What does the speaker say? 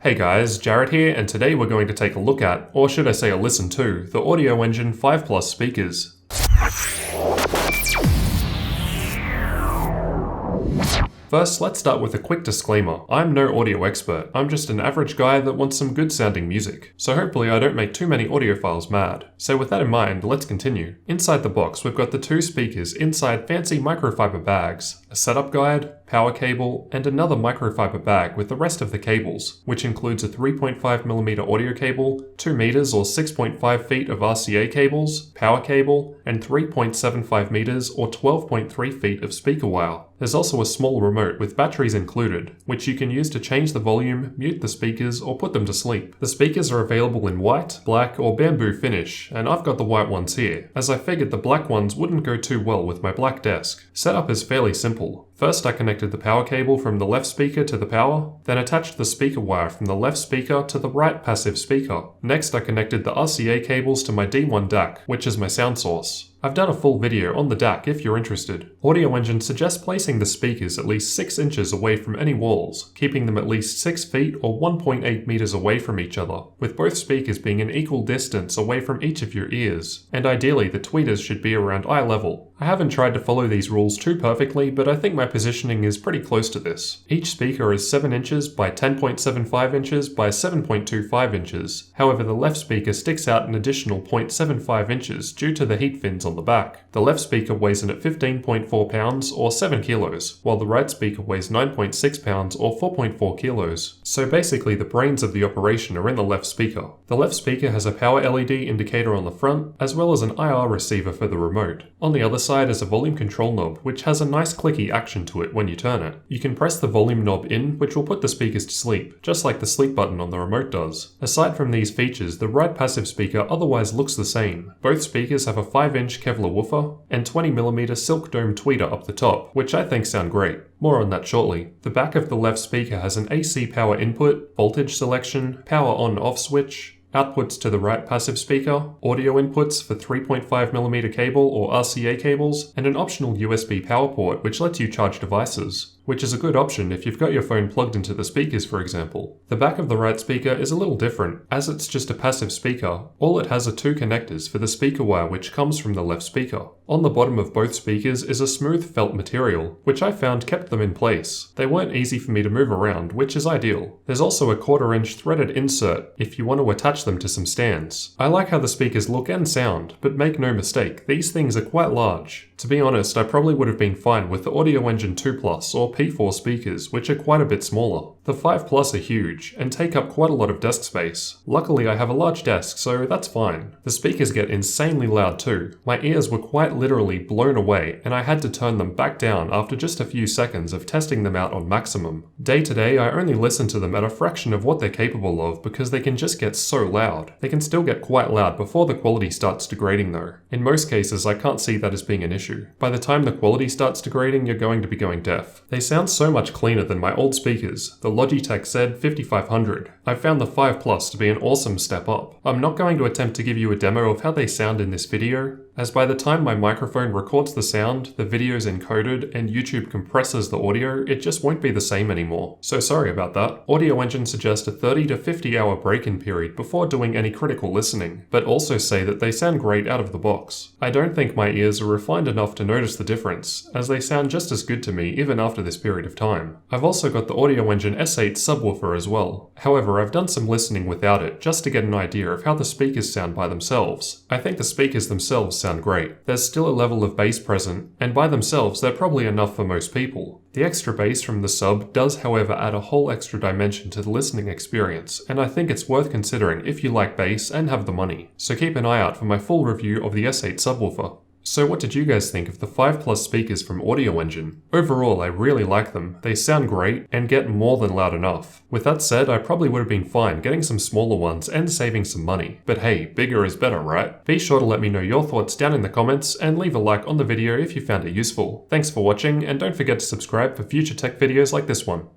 Hey guys, Jared here, and today we're going to take a look at, or should I say a listen to, the Audioengine 5 Plus speakers. First, let's start with a quick disclaimer. I'm no audio expert, I'm just an average guy that wants some good sounding music. So hopefully I don't make too many audiophiles mad. So with that in mind, let's continue. Inside the box, we've got the two speakers inside fancy microfiber bags, a setup guide, power cable, and another microfiber bag with the rest of the cables, which includes a 3.5mm audio cable, 2 meters or 6.5 feet of RCA cables, power cable, and 3.75 meters or 12.3 feet of speaker wire. There's also a small remote with batteries included, which you can use to change the volume, mute the speakers, or put them to sleep. The speakers are available in white, black, or bamboo finish, and I've got the white ones here, as I figured the black ones wouldn't go too well with my black desk. Setup is fairly simple. First, I connected the power cable from the left speaker to the power, then attached the speaker wire from the left speaker to the right passive speaker. Next, I connected the RCA cables to my D1 DAC, which is my sound source. I've done a full video on the DAC if you're interested. Audioengine suggests placing the speakers at least 6 inches away from any walls, keeping them at least 6 feet or 1.8 meters away from each other, with both speakers being an equal distance away from each of your ears, and ideally the tweeters should be around eye level. I haven't tried to follow these rules too perfectly, but I think my positioning is pretty close to this. Each speaker is 7 inches by 10.75 inches by 7.25 inches. However, the left speaker sticks out an additional 0.75 inches due to the heat fins on the back. The left speaker weighs in at 15.4 pounds or 7 kilos, while the right speaker weighs 9.6 pounds or 4.4 kilos. So basically the brains of the operation are in the left speaker. The left speaker has a power LED indicator on the front, as well as an IR receiver for the remote. On the other side is a volume control knob, which has a nice clicky action to it when you turn it. You can press the volume knob in, which will put the speakers to sleep, just like the sleep button on the remote does. Aside from these features, the right passive speaker otherwise looks the same. Both speakers have a 5-inch Kevlar woofer and 20mm silk dome tweeter up the top, which I think sound great. More on that shortly. The back of the left speaker has an AC power input, voltage selection, power on-off switch, outputs to the right passive speaker, audio inputs for 3.5mm cable or RCA cables, and an optional USB power port which lets you charge devices, which is a good option if you've got your phone plugged into the speakers, for example. The back of the right speaker is a little different, as it's just a passive speaker. All it has are 2 connectors for the speaker wire which comes from the left speaker. On the bottom of both speakers is a smooth felt material, which I found kept them in place. They weren't easy for me to move around, which is ideal. There's also a 1/4-inch threaded insert if you want to attach them to some stands. I like how the speakers look and sound, but make no mistake, these things are quite large. To be honest, I probably would have been fine with the Audioengine 2 Plus or P4 speakers, which are quite a bit smaller. The 5 Plus are huge, and take up quite a lot of desk space. Luckily I have a large desk, so that's fine. The speakers get insanely loud too. My ears were quite literally blown away, and I had to turn them back down after just a few seconds of testing them out on maximum. Day to day, I only listen to them at a fraction of what they're capable of because they can just get so loud. They can still get quite loud before the quality starts degrading though. In most cases, I can't see that as being an issue. By the time the quality starts degrading, you're going to be going deaf. They sound so much cleaner than my old speakers, the Logitech Z5500. I found the 5 Plus to be an awesome step up. I'm not going to attempt to give you a demo of how they sound in this video, as by the time my microphone records the sound, the video's encoded, and YouTube compresses the audio, it just won't be the same anymore. So sorry about that. Audioengine suggests a 30 to 50 hour break-in period before doing any critical listening, but also say that they sound great out of the box. I don't think my ears are refined enough to notice the difference, as they sound just as good to me even after this period of time. I've also got the Audioengine S8 subwoofer as well. However, I've done some listening without it just to get an idea of how the speakers sound by themselves. I think the speakers themselves sound great. There's still a level of bass present, and by themselves they're probably enough for most people. The extra bass from the sub does however add a whole extra dimension to the listening experience, and I think it's worth considering if you like bass and have the money. So keep an eye out for my full review of the S8 subwoofer. So what did you guys think of the 5 Plus speakers from Audioengine? Overall, I really like them. They sound great and get more than loud enough. With that said, I probably would have been fine getting some smaller ones and saving some money. But hey, bigger is better, right? Be sure to let me know your thoughts down in the comments and leave a like on the video if you found it useful. Thanks for watching, and don't forget to subscribe for future tech videos like this one.